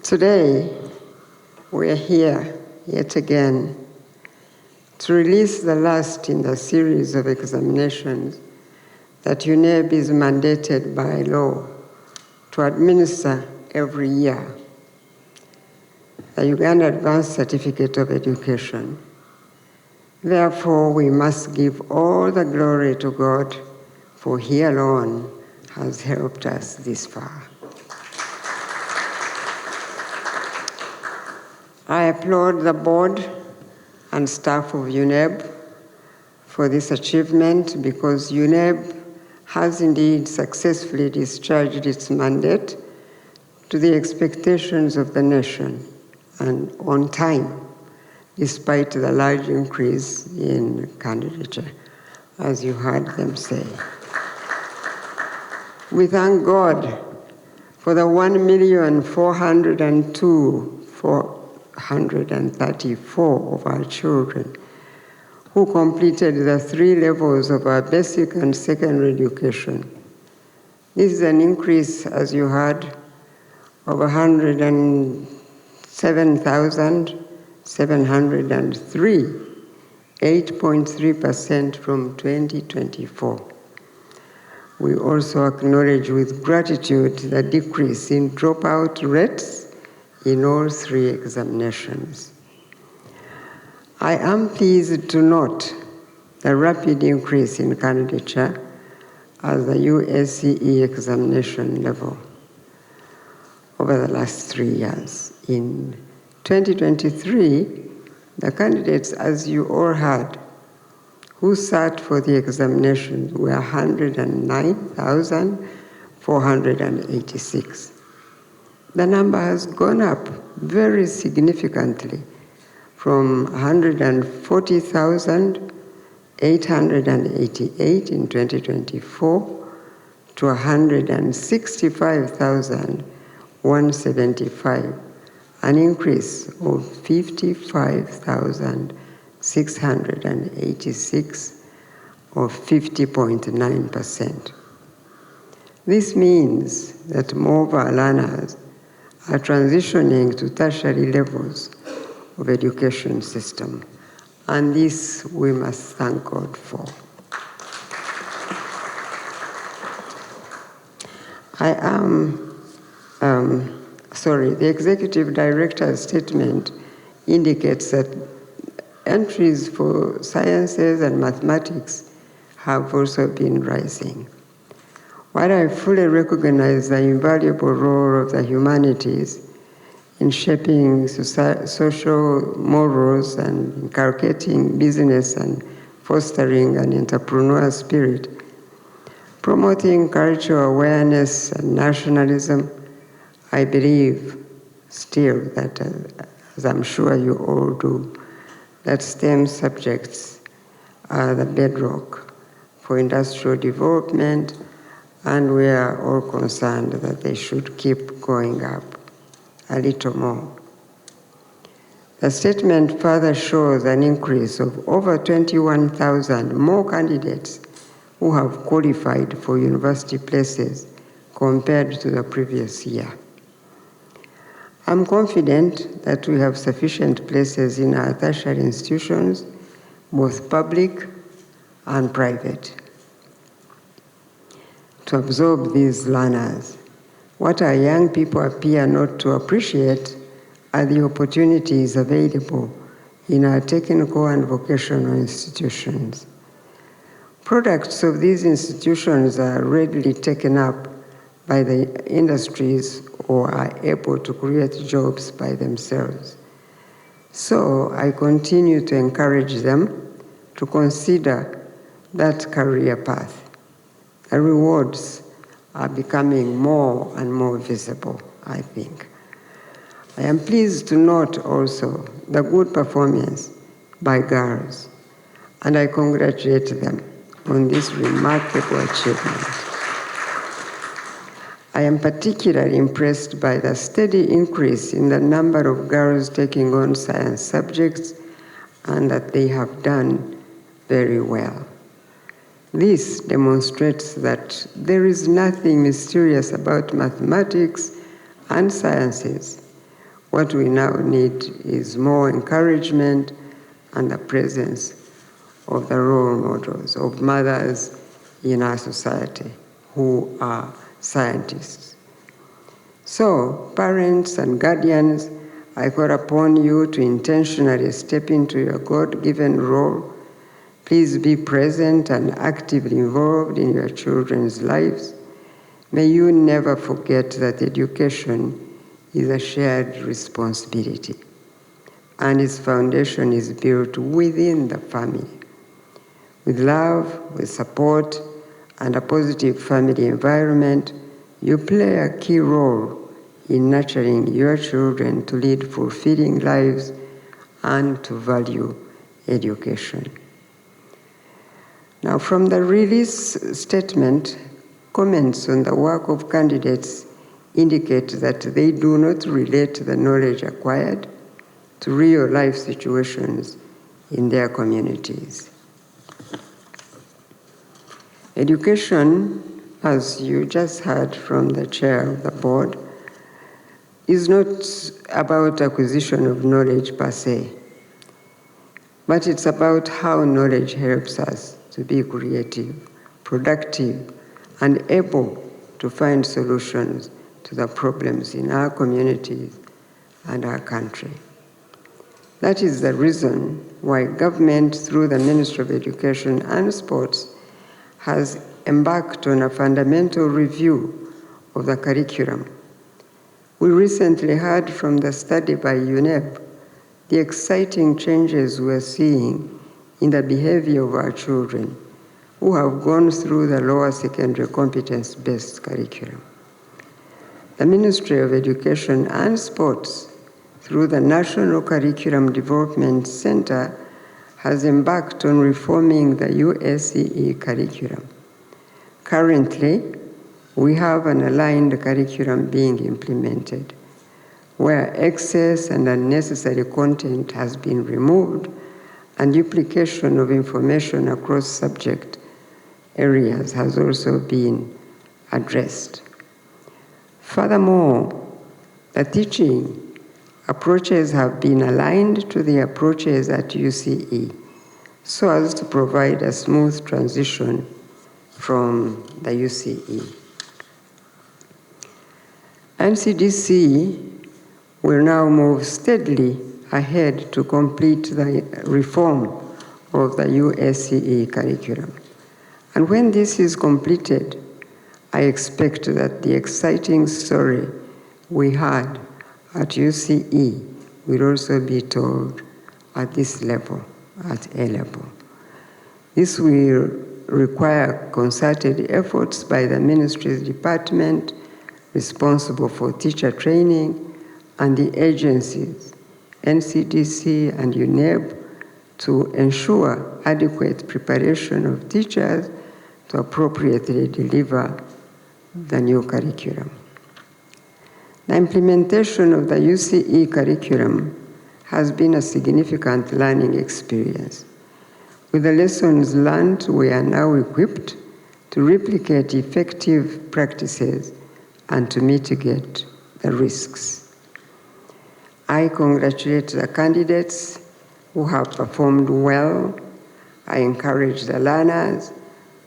Today, we are here yet again to release the last in the series of examinations that UNEB is mandated by law to administer every year. The Uganda Advanced Certificate of Education. Therefore, we must give all the glory to God, for He alone has helped us this far. I applaud the board and staff of UNEB for this achievement, because UNEB has indeed successfully discharged its mandate to the expectations of the nation and on time, despite the large increase in candidature, as you heard them say. We thank God for the 1,402,434 of our children who completed the 3 levels of our basic and secondary education. This is an increase, as you heard, of 107,703, 8.3% from 2024. We also acknowledge with gratitude the decrease in dropout rates in all 3 examinations. I am pleased to note the rapid increase in candidature at the Uace examination level over the last 3 years. In 2023, the candidates, as you all heard, who sat for the examinations were 109,486. The number has gone up very significantly from 140,888 in 2024 to 165,175, an increase of 55,686 or 50.9%. This means that more of our learners are transitioning to tertiary levels of education system, and this we must thank God for. The executive director's statement indicates that entries for sciences and mathematics have also been rising. While I fully recognize the invaluable role of the humanities in shaping social morals and inculcating business and fostering an entrepreneurial spirit, promoting cultural awareness and nationalism, I believe still that, as I'm sure you all do, that STEM subjects are the bedrock for industrial development, and we are all concerned that they should keep going up a little more. The statement further shows an increase of over 21,000 more candidates who have qualified for university places compared to the previous year. I'm confident that we have sufficient places in our tertiary institutions, both public and private, to absorb these learners. What our young people appear not to appreciate are the opportunities available in our technical and vocational institutions. Products of these institutions are readily taken up by the industries or are able to create jobs by themselves. So I continue to encourage them to consider that career path. The rewards are becoming more and more visible, I think. I am pleased to note also the good performance by girls, and I congratulate them on this remarkable achievement. I am particularly impressed by the steady increase in the number of girls taking on science subjects, and that they have done very well. This demonstrates that there is nothing mysterious about mathematics and sciences, What we now need is more encouragement and the presence of the role models of mothers in our society who are scientists. So, parents and guardians, I call upon you to intentionally step into your God-given role. Please be present and actively involved in your children's lives. May you never forget that education is a shared responsibility, and its foundation is built within the family. With love, with support, and a positive family environment, you play a key role in nurturing your children to lead fulfilling lives and to value education. Now, from the release statement, comments on the work of candidates indicate that they do not relate the knowledge acquired to real-life situations in their communities. Education, as you just heard from the chair of the board, is not about acquisition of knowledge per se, but it's about how knowledge helps us to be creative, productive, and able to find solutions to the problems in our communities and our country. That is the reason why government, through the Ministry of Education and Sports, has embarked on a fundamental review of the curriculum. We recently heard from the study by UNEB the exciting changes we're seeing in the behavior of our children who have gone through the lower secondary competence-based curriculum. The Ministry of Education and Sports, through the National Curriculum Development Center, has embarked on reforming the Uace curriculum. Currently, we have an aligned curriculum being implemented, where excess and unnecessary content has been removed and duplication of information across subject areas has also been addressed. Furthermore, the teaching approaches have been aligned to the approaches at UCE so as to provide a smooth transition from the UCE. NCDC will now move steadily ahead to complete the reform of the UACE curriculum. And when this is completed, I expect that the exciting story we had at UCE will also be told at this level, at A level. This will require concerted efforts by the ministry's department responsible for teacher training and the agencies, NCDC and UNEB, to ensure adequate preparation of teachers to appropriately deliver the new curriculum. The implementation of the UCE curriculum has been a significant learning experience. With the lessons learned, we are now equipped to replicate effective practices and to mitigate the risks. I congratulate the candidates who have performed well. I encourage the learners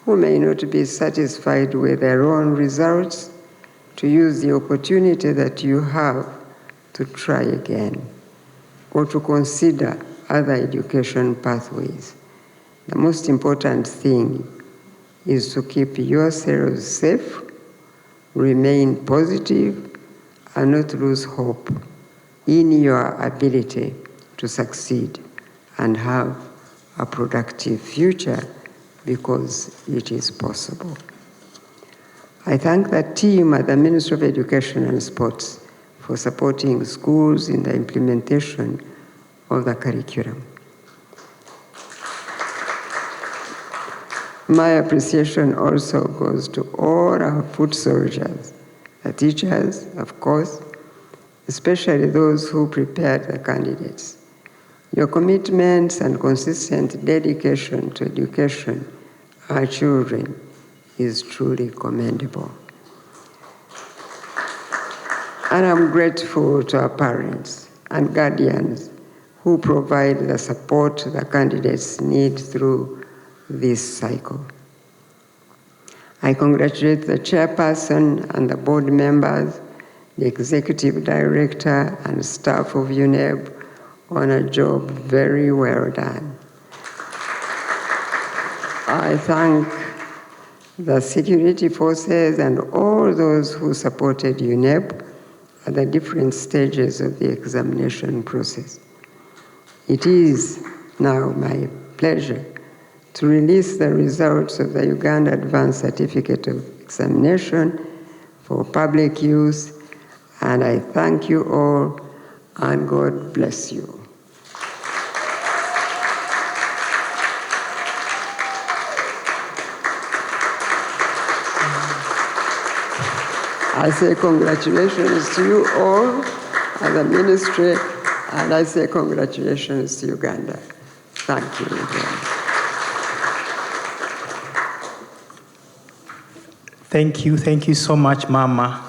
who may not be satisfied with their own results to use the opportunity that you have to try again or to consider other education pathways. The most important thing is to keep yourselves safe, remain positive, and not lose hope in your ability to succeed and have a productive future, because it is possible. I thank the team at the Ministry of Education and Sports for supporting schools in the implementation of the curriculum. My appreciation also goes to all our foot soldiers, the teachers, of course, especially those who prepared the candidates. Your commitments and consistent dedication to education, our children, is truly commendable. And I'm grateful to our parents and guardians who provide the support the candidates need through this cycle. I congratulate the chairperson and the board members, the executive director and staff of UNEB on a job very well done. I thank the security forces and all those who supported UNEB at the different stages of the examination process. It is now my pleasure to release the results of the Uganda Advanced Certificate of Examination for public use, and I thank you all, and God bless you. I say congratulations to you all as a ministry, and I say congratulations to Uganda. Thank you again. Thank you so much, Mama,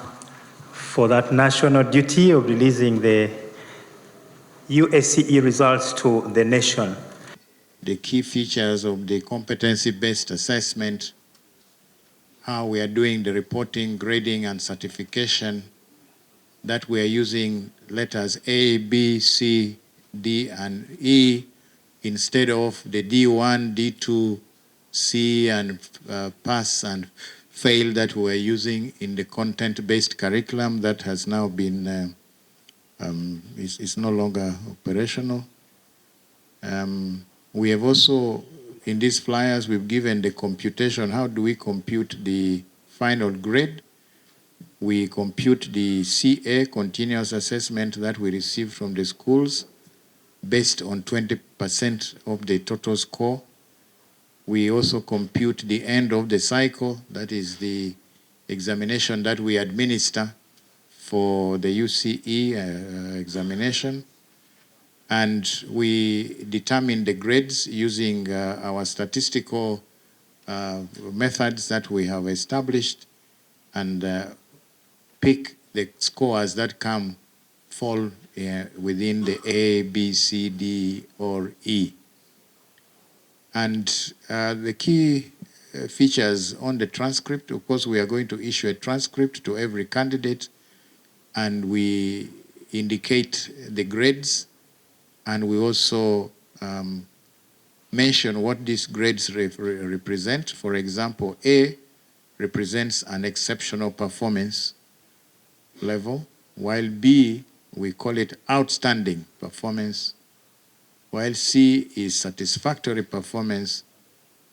for that national duty of releasing the UACE results to the nation. The key features of the competency-based assessment, how we are doing the reporting, grading, and certification, that we are using letters A, B, C, D, and E instead of the D1, D2, C, and pass and fail that we are using in the content-based curriculum that has now been, is no longer operational. We have also, in these flyers, we've given the computation. How do we compute the final grade? We compute the CA, continuous assessment, that we receive from the schools based on 20% of the total score. We also compute the end of the cycle, that is the examination that we administer for the UCE examination. And we determine the grades using our statistical methods that we have established, and pick the scores that fall within the A, B, C, D, or E. And the key features on the transcript, of course, we are going to issue a transcript to every candidate, and we indicate the grades, and we also mention what these grades represent. For example, A represents an exceptional performance level, while B, we call it outstanding performance, while C is satisfactory performance,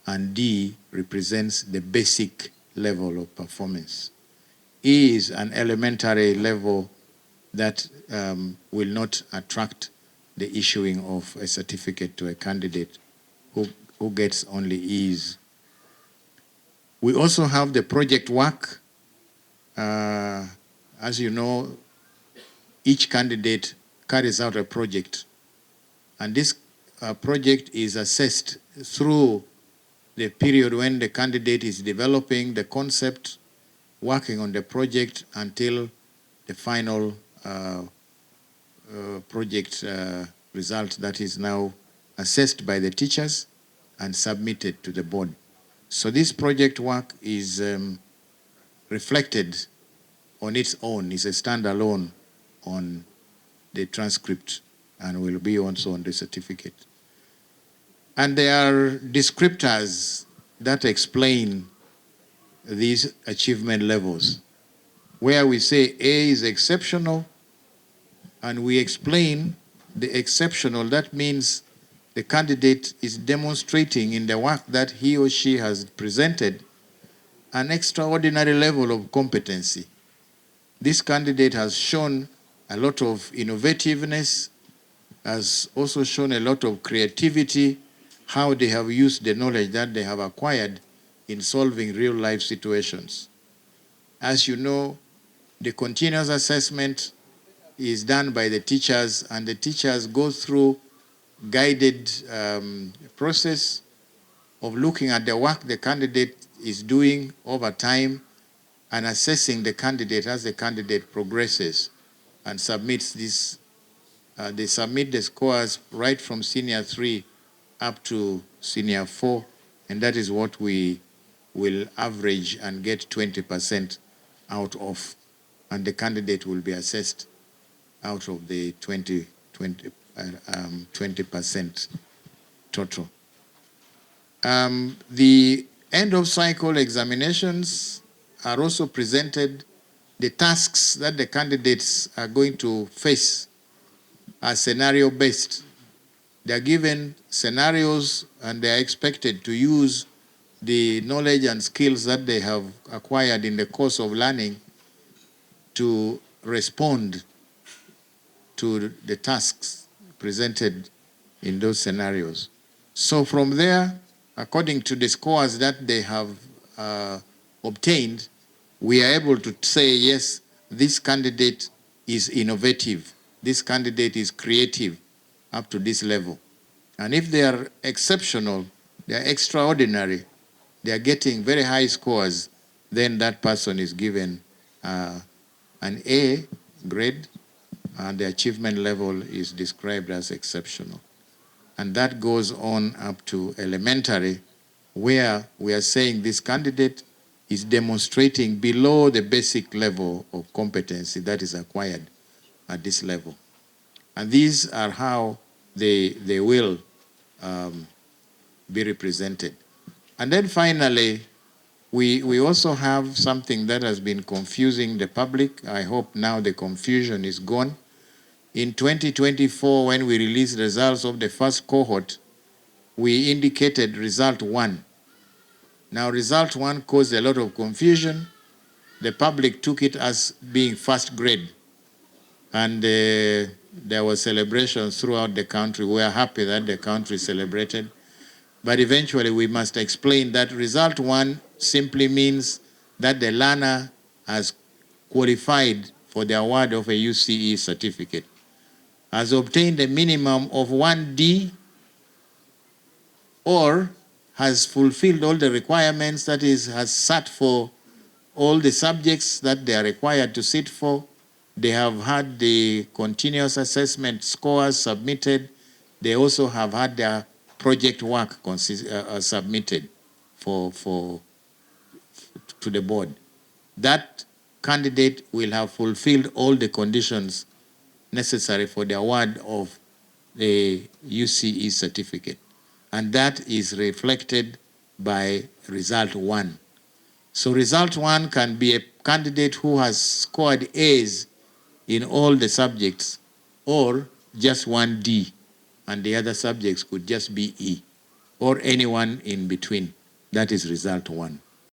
and D represents the basic level of performance. E is an elementary level that will not attract the issuing of a certificate to a candidate who gets only E's. We also have the project work. As you know, each candidate carries out a project, and this project is assessed through the period when the candidate is developing the concept, working on the project, until the final project result that is now assessed by the teachers and submitted to the board. So this project work is reflected on its own, is a standalone on the transcript, and will be also on the certificate. And there are descriptors that explain these achievement levels, where we say A is exceptional, and we explain the exceptional. That means the candidate is demonstrating in the work that he or she has presented an extraordinary level of competency. This candidate has shown a lot of innovativeness, has also shown a lot of creativity, how they have used the knowledge that they have acquired in solving real-life situations. As you know, the continuous assessment is done by the teachers, and the teachers go through guided process of looking at the work the candidate is doing over time and assessing the candidate as the candidate progresses. and submits this. They submit the scores right from senior 3 up to senior 4, and that is what we will average and get 20% out of, and the candidate will be assessed out of the 20% total. The end of cycle examinations are also presented. The tasks that the candidates are going to face are scenario based. They are given scenarios and they are expected to use the knowledge and skills that they have acquired in the course of learning to respond to the tasks presented in those scenarios. So from there, according to the scores that they have obtained, we are able to say, yes, this candidate is innovative, this candidate is creative up to this level. And if they are exceptional, they are extraordinary, they are getting very high scores, then that person is given an A grade, and the achievement level is described as exceptional. And that goes on up to elementary, where we are saying this candidate is demonstrating below the basic level of competency that is acquired at this level. And these are how they will be represented. And then finally, we also have something that has been confusing the public. I hope now the confusion is gone. In 2024, when we released results of the first cohort, we indicated result 1. Now, result 1 caused a lot of confusion. The public took it as being first grade. And there were celebrations throughout the country. We are happy that the country celebrated. But eventually, we must explain that result 1 simply means that the learner has qualified for the award of a UCE certificate, has obtained a minimum of 1D, or has fulfilled all the requirements, that is, has sat for all the subjects that they are required to sit for. They have had the continuous assessment scores submitted. They also have had their project work submitted to the board. That candidate will have fulfilled all the conditions necessary for the award of the UCE certificate. And that is reflected by result 1. So result 1 can be a candidate who has scored A's in all the subjects, or just 1D, and the other subjects could just be E, or anyone in between. That is result 1.